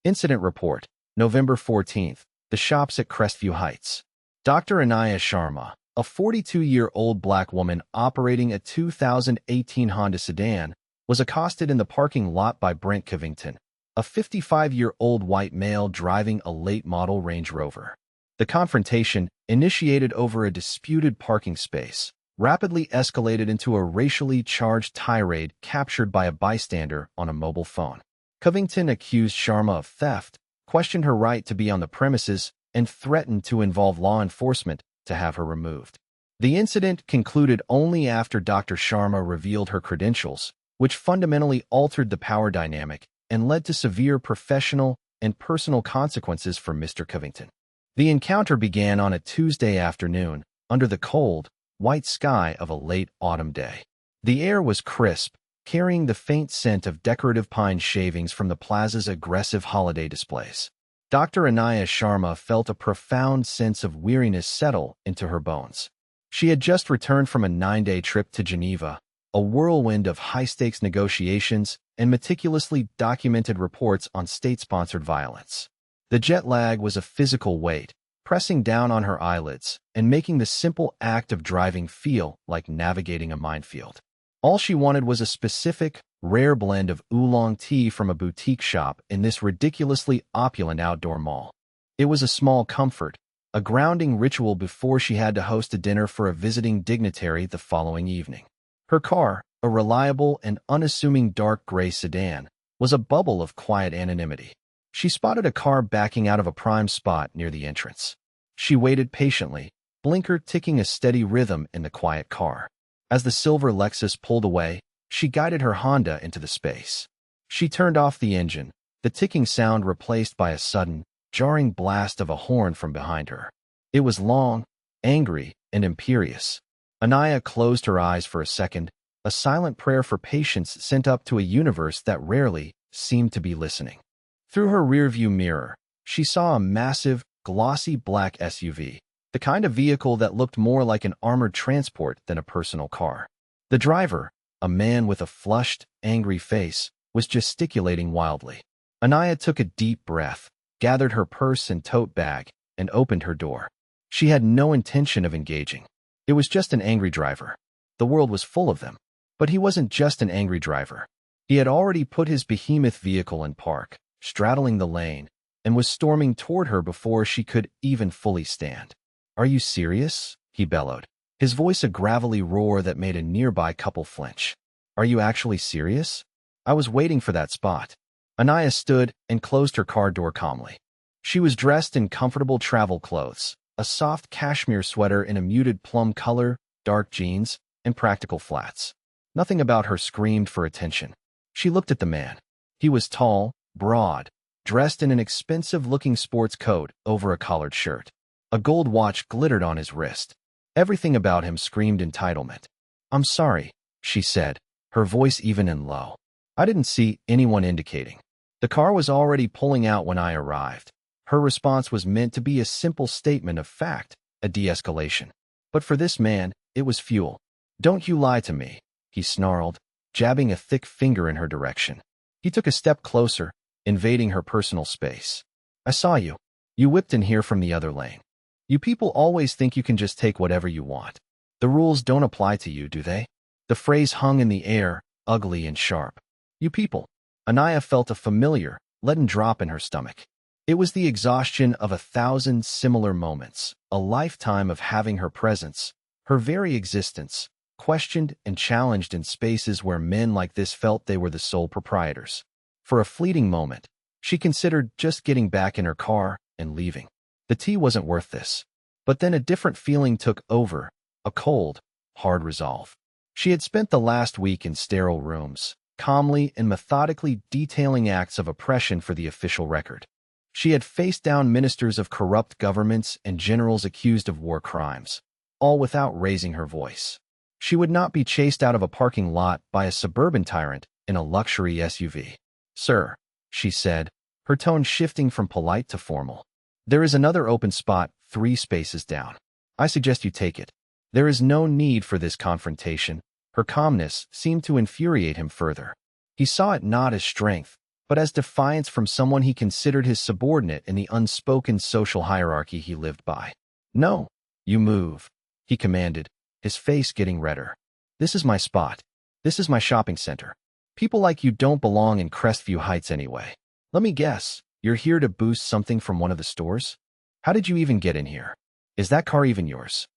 Incident report, November 14th, the shops at Crestview Heights. Dr. Anaya Sharma, a 42-year-old black woman operating a 2018 Honda sedan, was accosted in the parking lot by Brent Covington, a 55-year-old white male driving a late-model Range Rover. The confrontation, initiated over a disputed parking space, rapidly escalated into a racially charged tirade captured by a bystander on a mobile phone. Covington accused Sharma of theft, questioned her right to be on the premises, and threatened to involve law enforcement to have her removed. The incident concluded only after Dr. Sharma revealed her credentials, which fundamentally altered the power dynamic and led to severe professional and personal consequences for Mr. Covington. The encounter began on a Tuesday afternoon, under the cold, white sky of a late autumn day. The air was crisp, carrying the faint scent of decorative pine shavings from the plaza's aggressive holiday displays. Dr. Anaya Sharma felt a profound sense of weariness settle into her bones. She had just returned from a 9-day trip to Geneva, a whirlwind of high-stakes negotiations and meticulously documented reports on state-sponsored violence. The jet lag was a physical weight, pressing down on her eyelids and making the simple act of driving feel like navigating a minefield. All she wanted was a specific, rare blend of oolong tea from a boutique shop in this ridiculously opulent outdoor mall. It was a small comfort, a grounding ritual before she had to host a dinner for a visiting dignitary the following evening. Her car, a reliable and unassuming dark gray sedan, was a bubble of quiet anonymity. She spotted a car backing out of a prime spot near the entrance. She waited patiently, blinker ticking a steady rhythm in the quiet car. As the silver Lexus pulled away, she guided her Honda into the space. She turned off the engine, the ticking sound replaced by a sudden, jarring blast of a horn from behind her. It was long, angry, and imperious. Anaya closed her eyes for a second, a silent prayer for patience sent up to a universe that rarely seemed to be listening. Through her rearview mirror, she saw a massive, glossy black SUV, the kind of vehicle that looked more like an armored transport than a personal car. The driver, a man with a flushed, angry face, was gesticulating wildly. Anaya took a deep breath, gathered her purse and tote bag, and opened her door. She had no intention of engaging. It was just an angry driver. The world was full of them. But he wasn't just an angry driver. He had already put his behemoth vehicle in park, straddling the lane, and was storming toward her before she could even fully stand. "Are you serious?" he bellowed, his voice a gravelly roar that made a nearby couple flinch. "Are you actually serious? I was waiting for that spot." Anaya stood and closed her car door calmly. She was dressed in comfortable travel clothes, a soft cashmere sweater in a muted plum color, dark jeans, and practical flats. Nothing about her screamed for attention. She looked at the man. He was tall, broad, dressed in an expensive-looking sports coat over a collared shirt. A gold watch glittered on his wrist. Everything about him screamed entitlement. "I'm sorry," she said, her voice even and low. "I didn't see anyone indicating." The car was already pulling out when I arrived. Her response was meant to be a simple statement of fact, a de-escalation. But for this man, it was fuel. "Don't you lie to me," he snarled, jabbing a thick finger in her direction. He took a step closer, invading her personal space. "I saw you. You whipped in here from the other lane. You people always think you can just take whatever you want. The rules don't apply to you, do they?" The phrase hung in the air, ugly and sharp. "You people." Anaya felt a familiar, leaden drop in her stomach. It was the exhaustion of 1,000 similar moments, a lifetime of having her presence, her very existence, questioned and challenged in spaces where men like this felt they were the sole proprietors. For a fleeting moment, she considered just getting back in her car and leaving. The tea wasn't worth this. But then a different feeling took over, a cold, hard resolve. She had spent the last week in sterile rooms, calmly and methodically detailing acts of oppression for the official record. She had faced down ministers of corrupt governments and generals accused of war crimes, all without raising her voice. She would not be chased out of a parking lot by a suburban tyrant in a luxury SUV. "Sir," she said, her tone shifting from polite to formal. "There is another open spot 3 spaces down. I suggest you take it. There is no need for this confrontation." Her calmness seemed to infuriate him further. He saw it not as strength, but as defiance from someone he considered his subordinate in the unspoken social hierarchy he lived by. "No, you move," he commanded, his face getting redder. "This is my spot. This is my shopping center. People like you don't belong in Crestview Heights anyway. Let me guess, you're here to boost something from one of the stores? How did you even get in here? Is that car even yours?"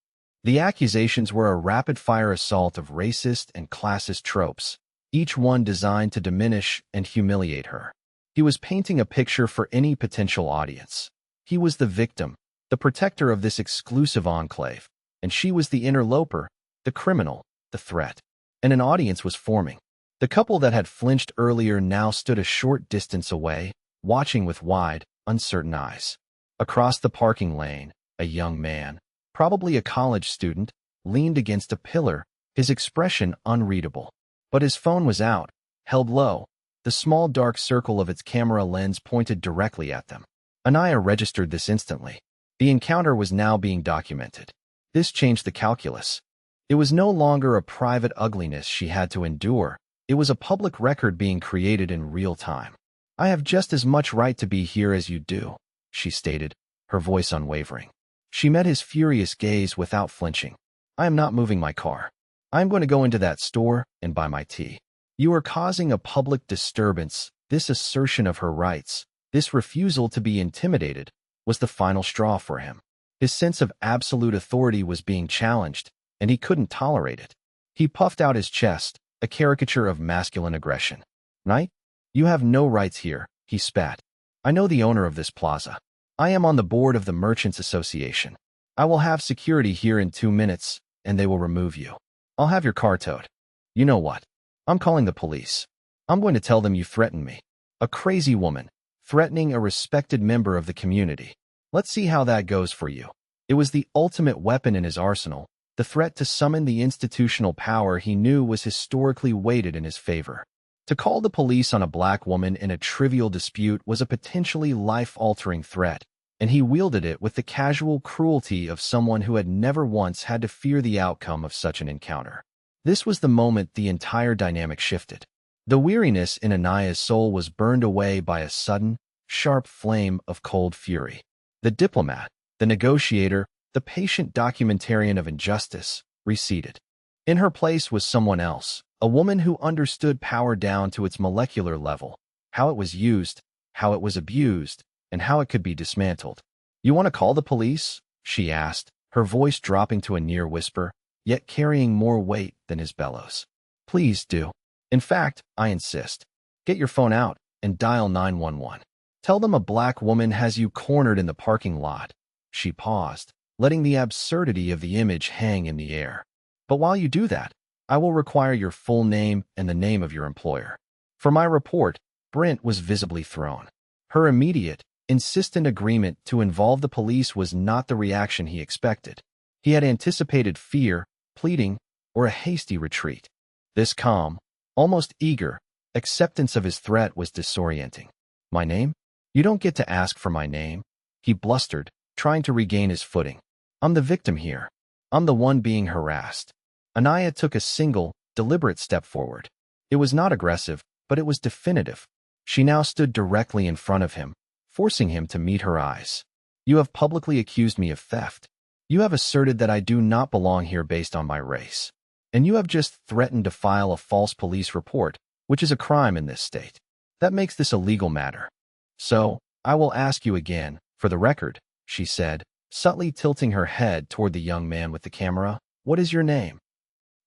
The accusations were a rapid-fire assault of racist and classist tropes, each one designed to diminish and humiliate her. He was painting a picture for any potential audience. He was the victim, the protector of this exclusive enclave, and she was the interloper, the criminal, the threat. And an audience was forming. The couple that had flinched earlier now stood a short distance away, watching with wide, uncertain eyes. Across the parking lane, a young man, probably a college student, leaned against a pillar, his expression unreadable. But his phone was out, held low, the small dark circle of its camera lens pointed directly at them. Anaya registered this instantly. The encounter was now being documented. This changed the calculus. It was no longer a private ugliness she had to endure. It was a public record being created in real time. "I have just as much right to be here as you do," she stated, her voice unwavering. She met his furious gaze without flinching. "I am not moving my car. I am going to go into that store and buy my tea. You are causing a public disturbance." This assertion of her rights, this refusal to be intimidated, was the final straw for him. His sense of absolute authority was being challenged, and he couldn't tolerate it. He puffed out his chest, a caricature of masculine aggression. "Knight, you have no rights here," he spat. "I know the owner of this plaza. I am on the board of the Merchants Association. I will have security here in 2 minutes, and they will remove you. I'll have your car towed. You know what? I'm calling the police. I'm going to tell them you threatened me. A crazy woman, threatening a respected member of the community. Let's see how that goes for you." It was the ultimate weapon in his arsenal, the threat to summon the institutional power he knew was historically weighted in his favor. To call the police on a black woman in a trivial dispute was a potentially life-altering threat, and he wielded it with the casual cruelty of someone who had never once had to fear the outcome of such an encounter. This was the moment the entire dynamic shifted. The weariness in Anaya's soul was burned away by a sudden, sharp flame of cold fury. The diplomat, the negotiator, the patient documentarian of injustice, receded. In her place was someone else, a woman who understood power down to its molecular level, how it was used, how it was abused, and how it could be dismantled. "You want to call the police?" she asked, her voice dropping to a near whisper, yet carrying more weight than his bellows. "Please do. In fact, I insist. Get your phone out and dial 911. Tell them a black woman has you cornered in the parking lot." She paused, letting the absurdity of the image hang in the air. "But while you do that, I will require your full name and the name of your employer." For my report, Brent was visibly thrown. Her immediate, insistent agreement to involve the police was not the reaction he expected. He had anticipated fear, pleading, or a hasty retreat. This calm, almost eager, acceptance of his threat was disorienting. "My name? You don't get to ask for my name," he blustered, trying to regain his footing. "I'm the victim here. I'm the one being harassed." Anaya took a single, deliberate step forward. It was not aggressive, but it was definitive. She now stood directly in front of him, forcing him to meet her eyes. "You have publicly accused me of theft. You have asserted that I do not belong here based on my race. And you have just threatened to file a false police report, which is a crime in this state. That makes this a legal matter. So, I will ask you again, for the record," she said, subtly tilting her head toward the young man with the camera. "What is your name?"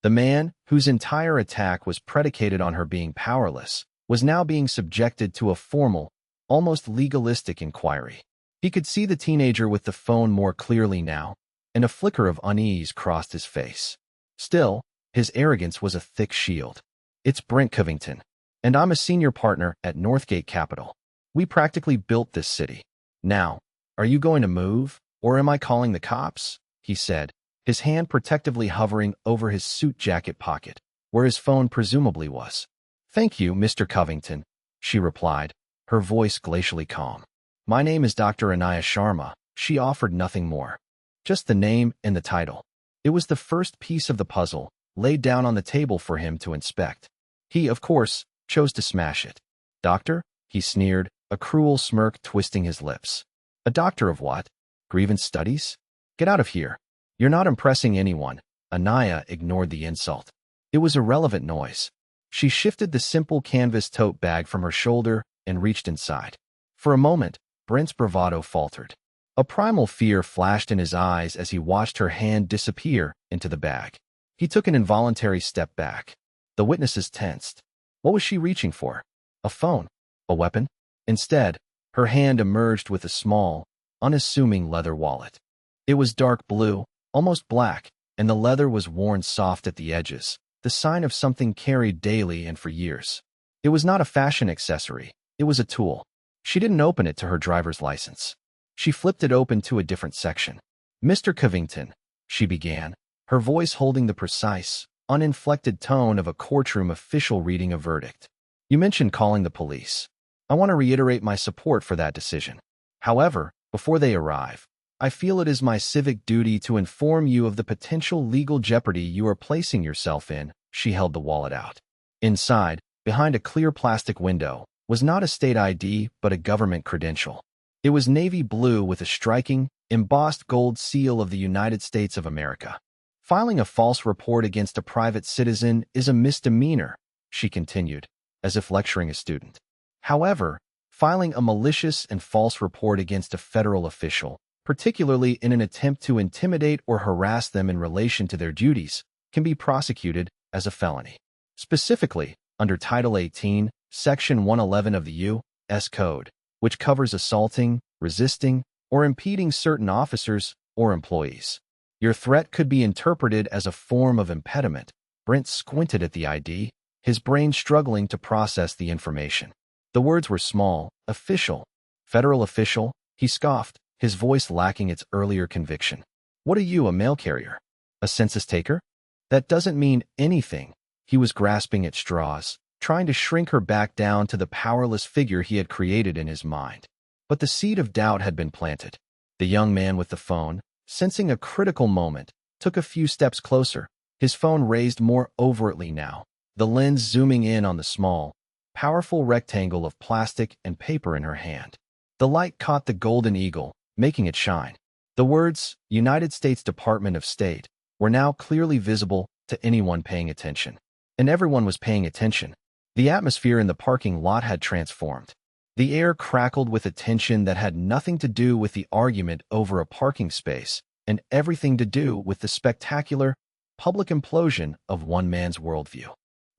The man, whose entire attack was predicated on her being powerless, was now being subjected to a formal, almost legalistic inquiry. He could see the teenager with the phone more clearly now, and a flicker of unease crossed his face. Still, his arrogance was a thick shield. "It's Brent Covington, and I'm a senior partner at Northgate Capital. We practically built this city. Now, are you going to move, or am I calling the cops?" he said, his hand protectively hovering over his suit jacket pocket, where his phone presumably was. "Thank you, Mr. Covington," she replied, her voice glacially calm. "My name is Dr. Anaya Sharma." She offered nothing more. Just the name and the title. It was the first piece of the puzzle, laid down on the table for him to inspect. He, of course, chose to smash it. "Doctor?" he sneered, a cruel smirk twisting his lips. A doctor of what? Grievance studies? Get out of here. You're not impressing anyone. Anaya ignored the insult. It was irrelevant noise. She shifted the simple canvas tote bag from her shoulder and reached inside. For a moment, Brent's bravado faltered. A primal fear flashed in his eyes as he watched her hand disappear into the bag. He took an involuntary step back. The witnesses tensed. What was she reaching for? A phone? A weapon? Instead, her hand emerged with a small, unassuming leather wallet. It was dark blue, almost black, and the leather was worn soft at the edges, the sign of something carried daily and for years. It was not a fashion accessory. It was a tool. She didn't open it to her driver's license. She flipped it open to a different section. Mr. Covington, she began, her voice holding the precise, uninflected tone of a courtroom official reading a verdict. You mentioned calling the police. I want to reiterate my support for that decision. However, before they arrive, I feel it is my civic duty to inform you of the potential legal jeopardy you are placing yourself in. She held the wallet out. Inside, behind a clear plastic window, was not a state ID but a government credential. It was navy blue with a striking, embossed gold seal of the United States of America. Filing a false report against a private citizen is a misdemeanor, she continued, as if lecturing a student. However, filing a malicious and false report against a federal official, particularly in an attempt to intimidate or harass them in relation to their duties, can be prosecuted as a felony. Specifically, under Title 18, Section 111 of the U.S. Code, which covers assaulting, resisting, or impeding certain officers or employees. Your threat could be interpreted as a form of impediment. Brent squinted at the ID, his brain struggling to process the information. The words were small, official, federal official, he scoffed, his voice lacking its earlier conviction. What are you, a mail carrier? A census taker? That doesn't mean anything. He was grasping at straws, trying to shrink her back down to the powerless figure he had created in his mind. But the seed of doubt had been planted. The young man with the phone, sensing a critical moment, took a few steps closer, his phone raised more overtly now, the lens zooming in on the small, powerful rectangle of plastic and paper in her hand. The light caught the golden eagle, making it shine. The words, United States Department of State, were now clearly visible to anyone paying attention. And everyone was paying attention. The atmosphere in the parking lot had transformed. The air crackled with a tension that had nothing to do with the argument over a parking space and everything to do with the spectacular, public implosion of one man's worldview.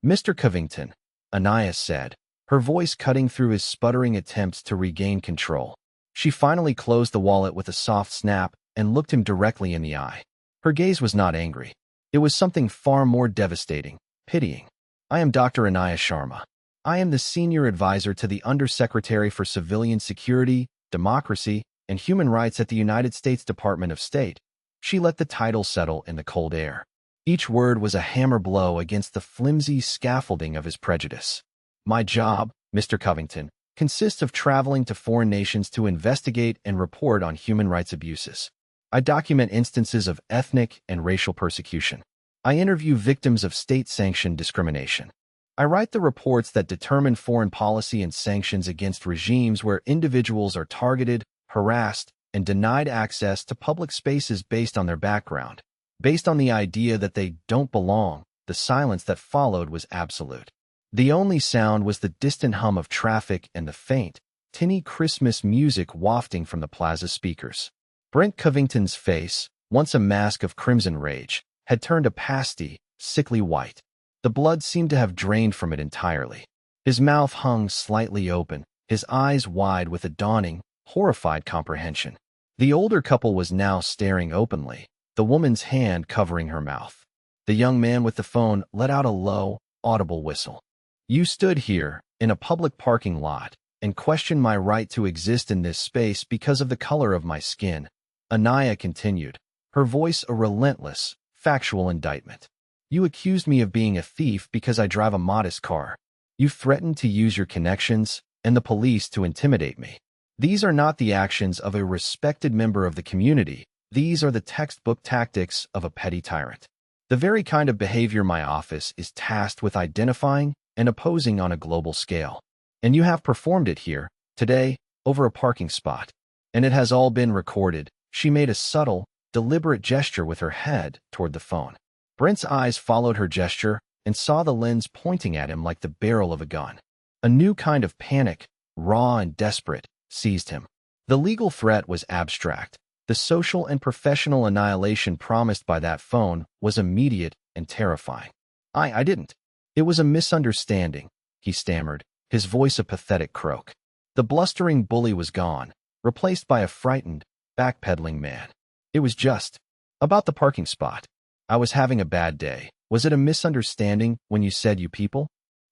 Mr. Covington, Anaya said, her voice cutting through his sputtering attempts to regain control. She finally closed the wallet with a soft snap and looked him directly in the eye. Her gaze was not angry. It was something far more devastating, pitying. I am Dr. Anaya Sharma. I am the senior advisor to the Undersecretary for Civilian Security, Democracy, and Human Rights at the United States Department of State. She let the title settle in the cold air. Each word was a hammer blow against the flimsy scaffolding of his prejudice. My job, Mr. Covington, consists of traveling to foreign nations to investigate and report on human rights abuses. I document instances of ethnic and racial persecution. I interview victims of state-sanctioned discrimination. I write the reports that determine foreign policy and sanctions against regimes where individuals are targeted, harassed, and denied access to public spaces based on their background. Based on the idea that they don't belong, the silence that followed was absolute. The only sound was the distant hum of traffic and the faint, tinny Christmas music wafting from the plaza speakers. Brent Covington's face, once a mask of crimson rage, had turned a pasty, sickly white. The blood seemed to have drained from it entirely. His mouth hung slightly open, his eyes wide with a dawning, horrified comprehension. The older couple was now staring openly, the woman's hand covering her mouth. The young man with the phone let out a low, audible whistle. You stood here, in a public parking lot, and questioned my right to exist in this space because of the color of my skin. Anaya continued, her voice a relentless, factual indictment. You accused me of being a thief because I drive a modest car. You threatened to use your connections and the police to intimidate me. These are not the actions of a respected member of the community. These are the textbook tactics of a petty tyrant. The very kind of behavior my office is tasked with identifying and opposing on a global scale. And you have performed it here, today, over a parking spot. And it has all been recorded. She made a subtle, deliberate gesture with her head toward the phone. Brent's eyes followed her gesture and saw the lens pointing at him like the barrel of a gun. A new kind of panic, raw and desperate, seized him. The legal threat was abstract. The social and professional annihilation promised by that phone was immediate and terrifying. I didn't. It was a misunderstanding, he stammered, his voice a pathetic croak. The blustering bully was gone, replaced by a frightened, backpedaling man. It was just about the parking spot. I was having a bad day. Was it a misunderstanding when you said you people?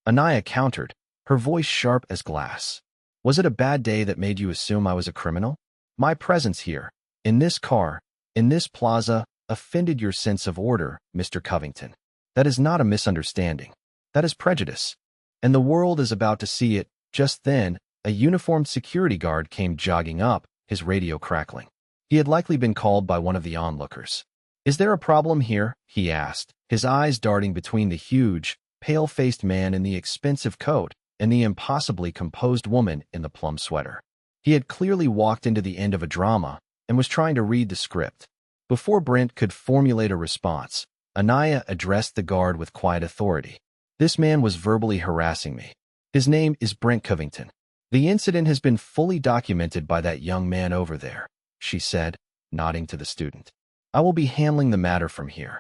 Anaya countered, her voice sharp as glass. Was it a bad day that made you assume I was a criminal? My presence here, in this car, in this plaza, offended your sense of order, Mr. Covington. That is not a misunderstanding. That is prejudice. And the world is about to see it. Just then, a uniformed security guard came jogging up, his radio crackling. He had likely been called by one of the onlookers. Is there a problem here? He asked, his eyes darting between the huge, pale-faced man in the expensive coat and the impossibly composed woman in the plum sweater. He had clearly walked into the end of a drama and was trying to read the script. Before Brent could formulate a response, Anaya addressed the guard with quiet authority. This man was verbally harassing me. His name is Brent Covington. The incident has been fully documented by that young man over there, she said, nodding to the student. I will be handling the matter from here.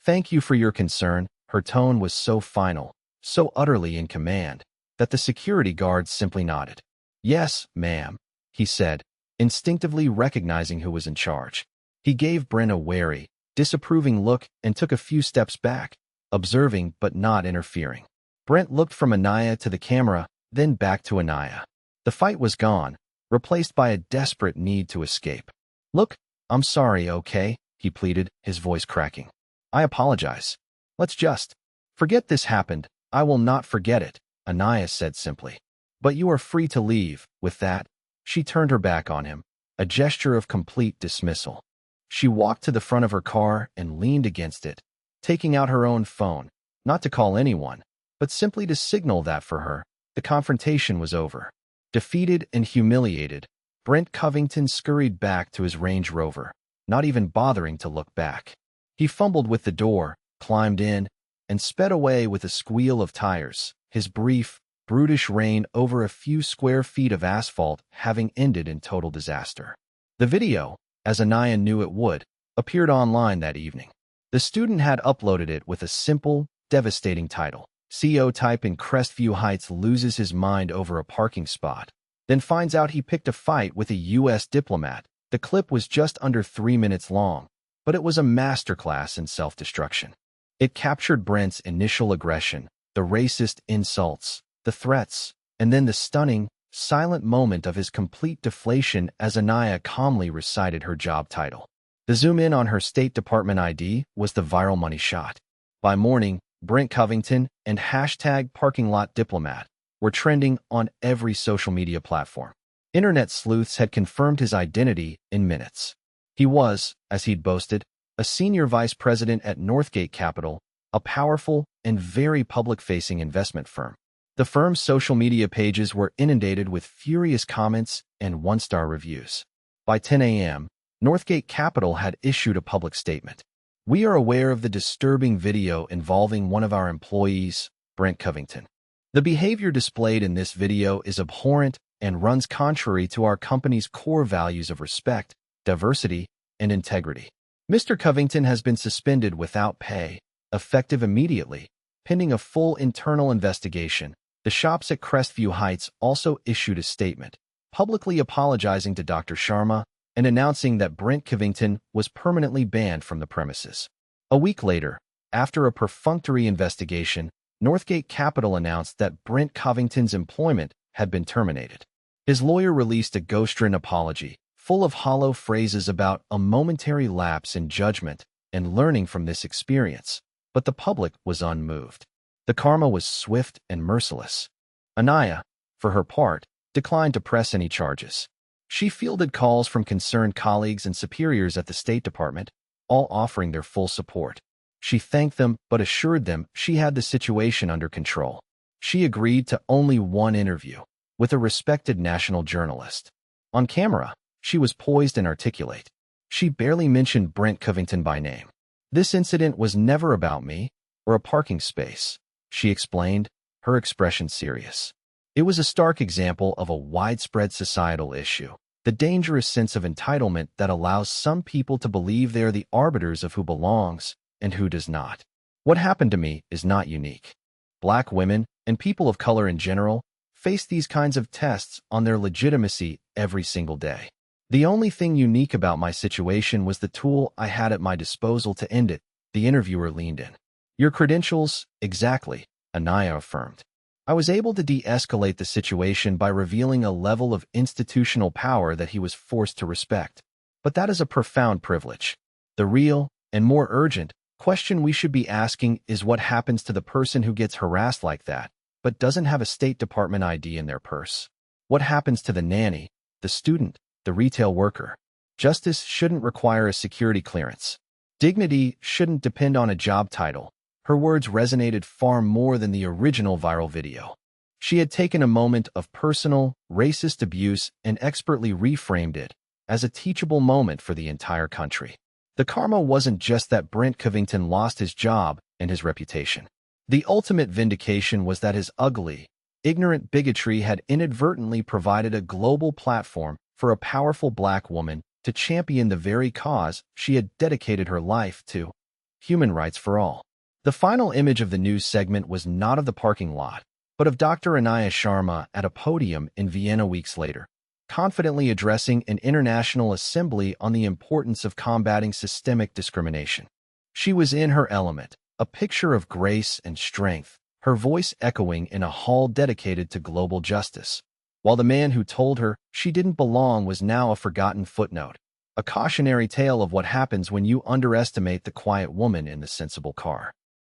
Thank you for your concern. Her tone was so final, so utterly in command, that the security guard simply nodded. Yes, ma'am, he said, instinctively recognizing who was in charge. He gave Brent a wary, disapproving look and took a few steps back, observing but not interfering. Brent looked from Anaya to the camera, then back to Anaya. The fight was gone, replaced by a desperate need to escape. Look, I'm sorry, okay? He pleaded, his voice cracking. I apologize. Let's just forget this happened. I will not forget it, Anaya said simply. But you are free to leave. With that, she turned her back on him, a gesture of complete dismissal. She walked to the front of her car and leaned against it, taking out her own phone, not to call anyone, but simply to signal that for her, the confrontation was over. Defeated and humiliated, Brent Covington scurried back to his Range Rover, not even bothering to look back. He fumbled with the door, climbed in, and sped away with a squeal of tires, his brief, brutish reign over a few square feet of asphalt having ended in total disaster. The video, as Anaya knew it would, appeared online that evening. The student had uploaded it with a simple, devastating title. CO type in Crestview Heights loses his mind over a parking spot, then finds out he picked a fight with a U.S. diplomat. The clip was just under 3 minutes long, but it was a masterclass in self-destruction. It captured Brent's initial aggression, the racist insults, the threats, and then the stunning, silent moment of his complete deflation as Anaya calmly recited her job title. The zoom in on her State Department ID was the viral money shot. By morning, Brent Covington and #ParkingLotDiplomat were trending on every social media platform. Internet sleuths had confirmed his identity in minutes. He was, as he'd boasted, a senior vice president at Northgate Capital, a powerful and very public-facing investment firm. The firm's social media pages were inundated with furious comments and one-star reviews. By 10 a.m., Northgate Capital had issued a public statement. We are aware of the disturbing video involving one of our employees, Brent Covington. The behavior displayed in this video is abhorrent and runs contrary to our company's core values of respect, diversity, and integrity. Mr. Covington has been suspended without pay, effective immediately, pending a full internal investigation. The shops at Crestview Heights also issued a statement, publicly apologizing to Dr. Sharma and announcing that Brent Covington was permanently banned from the premises. A week later, after a perfunctory investigation, Northgate Capital announced that Brent Covington's employment had been terminated. His lawyer released a ghostwritten apology, full of hollow phrases about a momentary lapse in judgment and learning from this experience, but the public was unmoved. The karma was swift and merciless. Anaya, for her part, declined to press any charges. She fielded calls from concerned colleagues and superiors at the State Department, all offering their full support. She thanked them but assured them she had the situation under control. She agreed to only one interview, with a respected national journalist. On camera, she was poised and articulate. She barely mentioned Brent Covington by name. "This incident was never about me or a parking space," she explained, her expression serious. It was a stark example of a widespread societal issue, the dangerous sense of entitlement that allows some people to believe they are the arbiters of who belongs and who does not. What happened to me is not unique. Black women, and people of color in general, face these kinds of tests on their legitimacy every single day. The only thing unique about my situation was the tool I had at my disposal to end it, the interviewer leaned in. "Your credentials, exactly," Anaya affirmed. "I was able to de-escalate the situation by revealing a level of institutional power that he was forced to respect. But that is a profound privilege. The real, and more urgent, question we should be asking is what happens to the person who gets harassed like that, but doesn't have a State Department ID in their purse? What happens to the nanny, the student, the retail worker? Justice shouldn't require a security clearance. Dignity shouldn't depend on a job title." Her words resonated far more than the original viral video. She had taken a moment of personal, racist abuse and expertly reframed it as a teachable moment for the entire country. The karma wasn't just that Brent Covington lost his job and his reputation. The ultimate vindication was that his ugly, ignorant bigotry had inadvertently provided a global platform for a powerful black woman to champion the very cause she had dedicated her life to: human rights for all. The final image of the news segment was not of the parking lot, but of Dr. Anaya Sharma at a podium in Vienna weeks later, confidently addressing an international assembly on the importance of combating systemic discrimination. She was in her element, a picture of grace and strength, her voice echoing in a hall dedicated to global justice, while the man who told her she didn't belong was now a forgotten footnote, a cautionary tale of what happens when you underestimate the quiet woman in the sensible car.